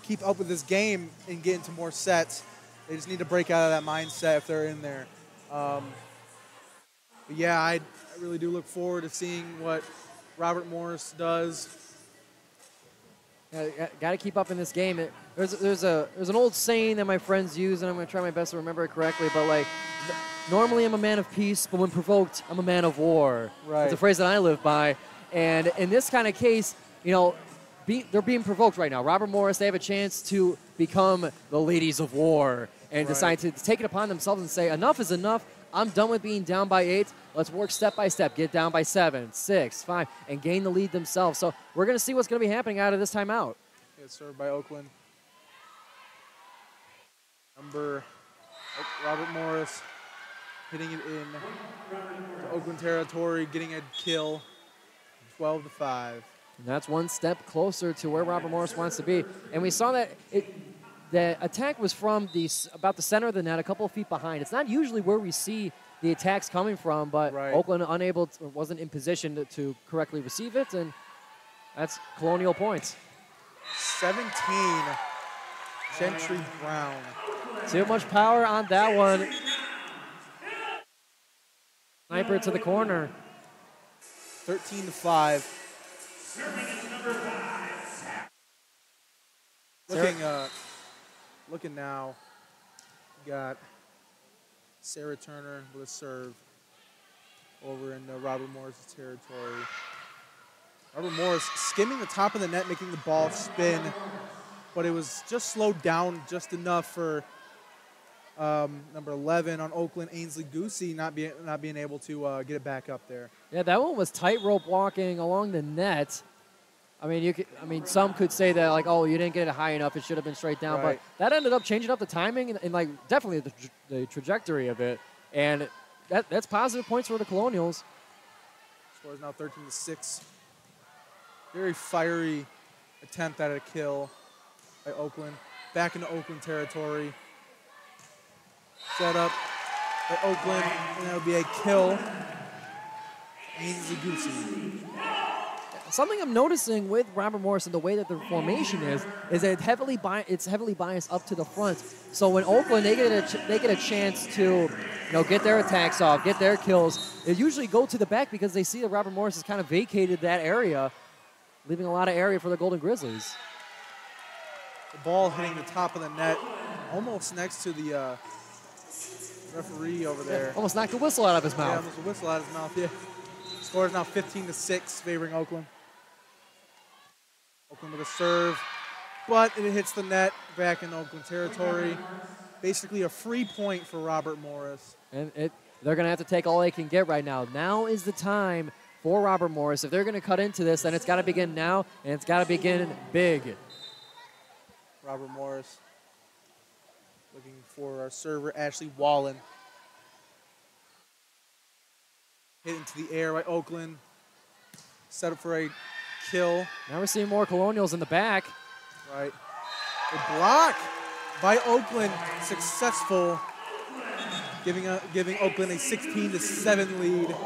keep up with this game and get into more sets. They just need to break out of that mindset if they're in there. But yeah, I really do look forward to seeing what Robert Morris does. Got to keep up in this game. There's an old saying that my friends use, and I'm going to try my best to remember it correctly. But normally I'm a man of peace, but when provoked, I'm a man of war. Right. It's a phrase that I live by. And in this kind of case, they're being provoked right now. Robert Morris, they have a chance to become the ladies of war and decide to take it upon themselves and say, enough is enough. I'm done with being down by 8. Let's work step by step, get down by 7, 6, 5, and gain the lead themselves. So we're going to see what's going to be happening out of this timeout. It's served by Oakland. Robert Morris hitting it in to Oakland territory, getting a kill, 12-5. And that's one step closer to where Robert Morris wants to be. And we saw that the attack was from about the center of the net, a couple of feet behind. It's not usually where we see the attacks coming from, but Oakland wasn't in position to correctly receive it, and that's Colonial points. 17, Gentry Brown. Too much power on that one. Sniper to the corner. 13-5. Looking now, we got Sarah Turner with a serve over in Robert Morris' territory. Robert Morris skimming the top of the net, making the ball spin, but it was just slowed down just enough for number 11 on Oakland, Ainsley Goosey, not being able to get it back up there. Yeah, that one was tightrope walking along the net. I mean, some could say that, like, oh, you didn't get it high enough. It should have been straight down. Right. But that ended up changing up the timing and like, definitely the trajectory of it. And that's positive points for the Colonials. Score is now 13-6. Very fiery attempt at a kill by Oakland. Back into Oakland territory. Set up by Oakland, and that would be a kill. Ainsley Goosey. Something I'm noticing with Robert Morris and the way that the formation is that it's heavily biased up to the front. So when Oakland they get a chance to get their attacks off, get their kills, they usually go to the back because they see that Robert Morris has kind of vacated that area, leaving a lot of area for the Golden Grizzlies. The ball hitting the top of the net, almost next to the referee over there. Yeah, almost knocked the whistle out of his mouth. Yeah, almost a whistle out of his mouth. Yeah. Score is now 15-6, favoring Oakland. Oakland with a serve, but it hits the net back in Oakland territory. Basically a free point for Robert Morris. And they're going to have to take all they can get right now. Now is the time for Robert Morris. If they're going to cut into this, then it's got to begin now, and it's got to begin big. Robert Morris looking for our server, Ashley Wallen. Hit into the air by Oakland. Set up for a kill. Now we're seeing more Colonials in the back. Right. A block by Oakland, successful, giving Oakland a 16-7 lead.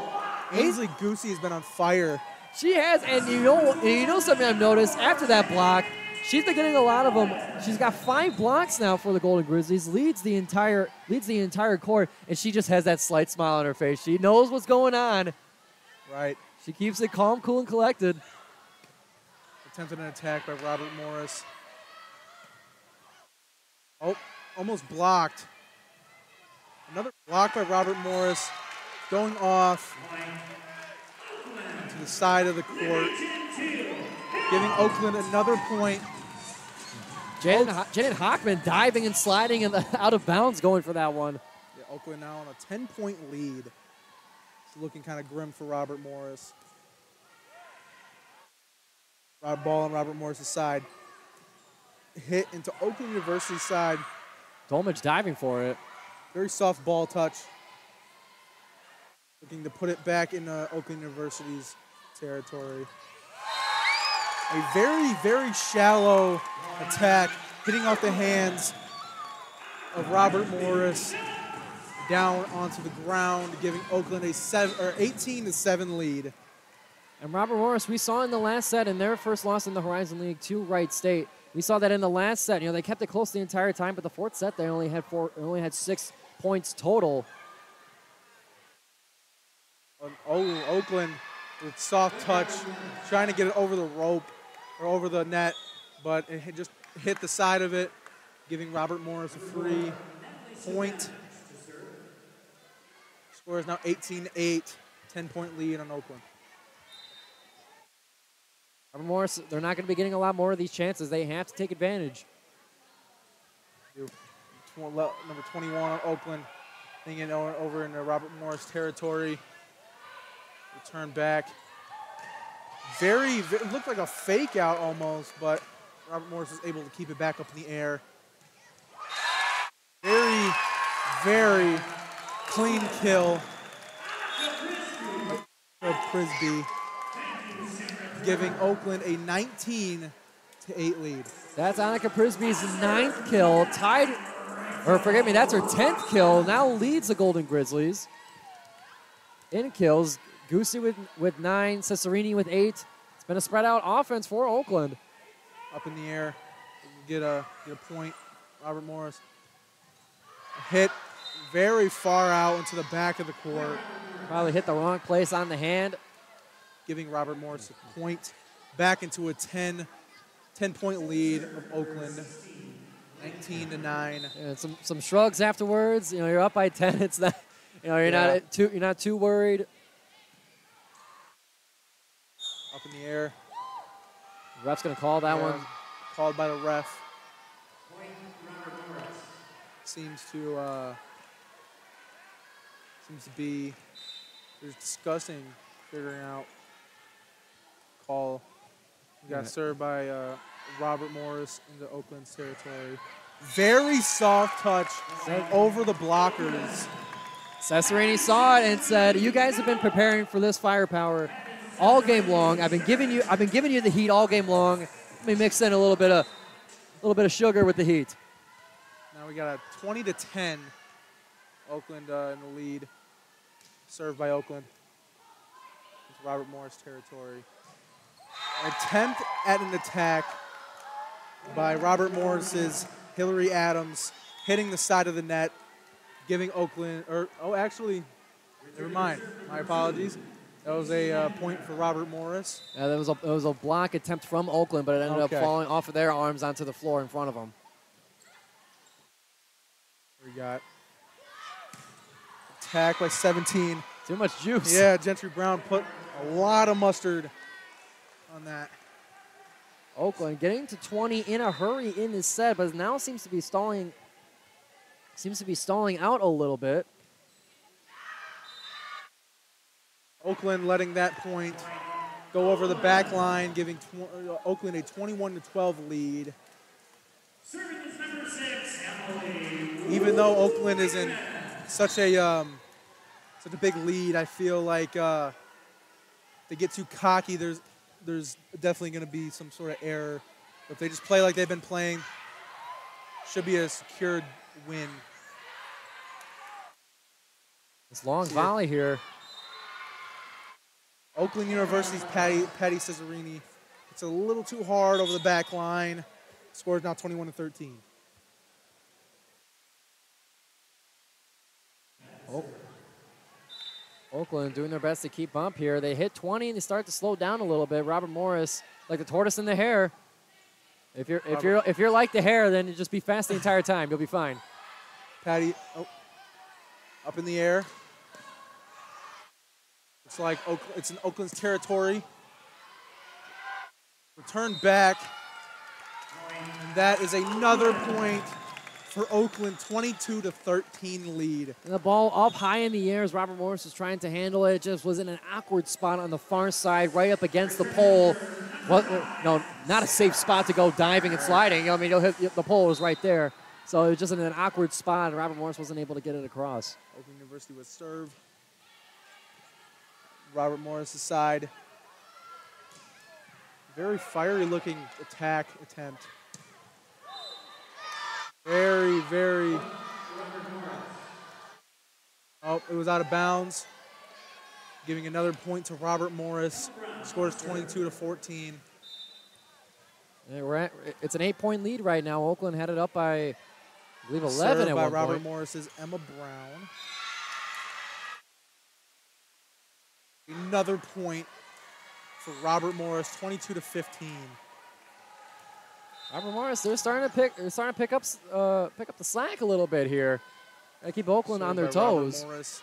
Ainsley Goosey has been on fire. She has, and you know something I've noticed after that block, she's been getting a lot of them. She's got 5 blocks now for the Golden Grizzlies, leads the entire court, and she just has that slight smile on her face. She knows what's going on. Right. She keeps it calm, cool, and collected. Attempted an attack by Robert Morris. Oh, almost blocked. Another block by Robert Morris, going off to the side of the court, giving Oakland another point. Janet Hockman diving and sliding in the out of bounds, going for that one. Yeah, Oakland now on a 10-point lead. It's looking kind of grim for Robert Morris. Ball on Robert Morris' side. Hit into Oakland University's side. Dolmage diving for it. Very soft ball touch. Looking to put it back in Oakland University's territory. A very, very shallow attack, hitting off the hands of Robert Morris down onto the ground, giving Oakland a 18-7 lead. And Robert Morris, we saw in the last set in their first loss in the Horizon League to Wright State. We saw that in the last set. They kept it close the entire time, but the fourth set they only had 6 points total. Oakland with soft touch, trying to get it over the rope or over the net, but it just hit the side of it, giving Robert Morris a free point. Score is now 18-8, 10-point lead on Oakland. Robert Morris, they're not going to be getting a lot more of these chances. They have to take advantage. Number 21 on Oakland, thinking over in the Robert Morris territory. Return back. It looked like a fake out almost, but Robert Morris was able to keep it back up in the air. Very, very clean kill of Prisby, giving Oakland a 19-8 lead. That's Annika Prisby's 9th kill, that's her 10th kill, now leads the Golden Grizzlies in kills. Goosey with 9, Cesarini with 8. It's been a spread out offense for Oakland. Up in the air, get a point. Robert Morris. A hit very far out into the back of the court. Probably hit the wrong place on the hand. Giving Robert Morris a point. Back into a 10-point lead of Oakland. 19-9. And some shrugs afterwards. You're up by 10. It's not. You're not too worried. Up in the air. The ref's going to call that one. Called by the ref. Seems to be discussing figuring out call. We got served by Robert Morris into Oakland's territory. Very soft touch over the blockers. Cesarini saw it and said, "You guys have been preparing for this firepower all game long. I've been giving you the heat all game long. Let me mix in a little bit of sugar with the heat." Now we got a 20-10. Oakland in the lead. Served by Oakland. It's Robert Morris territory. An attempt at an attack by Robert Morris's Hillary Adams, hitting the side of the net, giving Oakland, actually, never mind. My apologies. That was a point for Robert Morris. Yeah, that was a block attempt from Oakland, but it ended up falling off of their arms onto the floor in front of them. We got attack by 17. Too much juice. Yeah, Gentry Brown put a lot of mustard on that. Oakland getting to 20 in a hurry in this set, but now seems to be stalling out a little bit. Oakland letting that point go over the back line, giving Oakland a 21-12 lead. Even though Oakland is in such a big lead, I feel like they get too cocky. There's definitely going to be some sort of error. But if they just play like they've been playing, should be a secured win. This long volley here. Oakland University's Patty Cesarini. It's a little too hard over the back line. Score is now 21-13. Oakland doing their best to keep up here. They hit 20 and they start to slow down a little bit. Robert Morris, like the tortoise in the hare. If you're like the hare, then you just be fast the entire time. You'll be fine. Patty, up in the air. It's like it's in Oakland's territory. Return back. And that is another point for Oakland, 22-13 lead. And the ball up high in the air as Robert Morris was trying to handle it. It just was in an awkward spot on the far side, right up against the pole. Well, no, not a safe spot to go diving and sliding. I mean, you'll hit the pole was right there. So it was just in an awkward spot, and Robert Morris wasn't able to get it across. Oakland University with serve. Robert Morris' side. Very fiery looking attack attempt. Very, very. Oh, it was out of bounds. Giving another point to Robert Morris. Scores 22-14. Yeah, it's an 8-point lead right now. Oakland had it up by, I believe, 11 Served at by one Robert point. Morris's Emma Brown. Another point for Robert Morris, 22-15. Robert Morris, they're starting to pick up the slack a little bit here. Gotta keep Oakland on their toes. Robert Morris,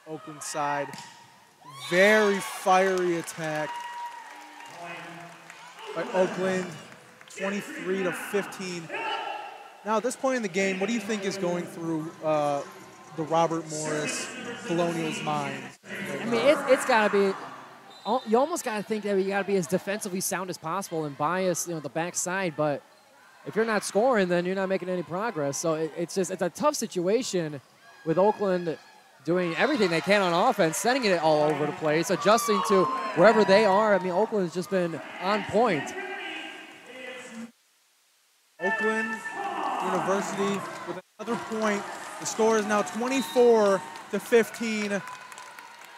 Oakland side, very fiery attack by Oakland, 23-15. Now at this point in the game, what do you think is going through the Robert Morris Colonials' mind? I mean, it's got to be. You almost got to think that you got to be as defensively sound as possible and bias, the backside. But if you're not scoring, then you're not making any progress. So it's a tough situation with Oakland doing everything they can on offense, sending it all over the place, adjusting to wherever they are. I mean, Oakland has just been on point. Oakland University with another point. The score is now 24-15.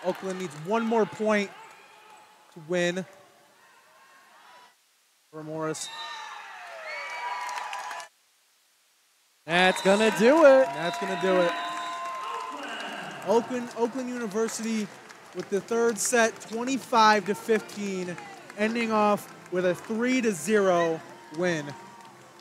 Oakland needs one more point to win. For Morris. That's gonna do it. That's gonna do it. Oakland University with the third set, 25-15, ending off with a 3-0 win.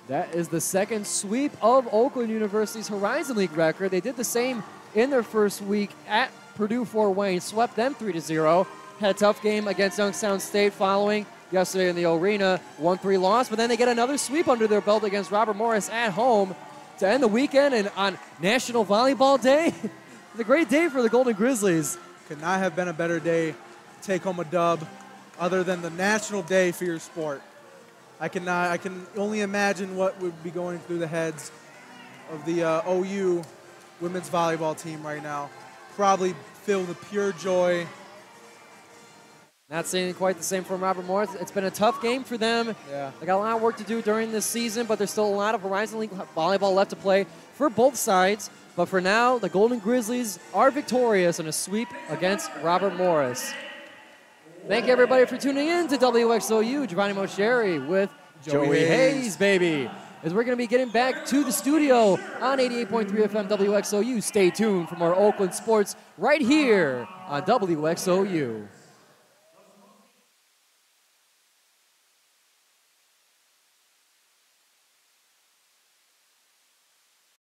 That is the second sweep of Oakland University's Horizon League record. They did the same in their first week at Purdue Fort Wayne, swept them 3-0. Had a tough game against Youngstown State following yesterday in the arena, 1-3 loss, but then they get another sweep under their belt against Robert Morris at home to end the weekend. And on National Volleyball Day, it's a great day for the Golden Grizzlies. Could not have been a better day to take home a dub other than the national day for your sport. I can only imagine what would be going through the heads of the OU women's volleyball team right now. Probably filled with pure joy. Not seeing quite the same from Robert Morris. It's been a tough game for them. Yeah. They got a lot of work to do during this season, but there's still a lot of Horizon League volleyball left to play for both sides. But for now, the Golden Grizzlies are victorious in a sweep against Robert Morris. Thank you, everybody, for tuning in to WXOU. Giovanni Moceri with Joey Hayes, baby. As we're going to be getting back to the studio on 88.3 FM WXOU. Stay tuned for more Oakland sports right here on WXOU.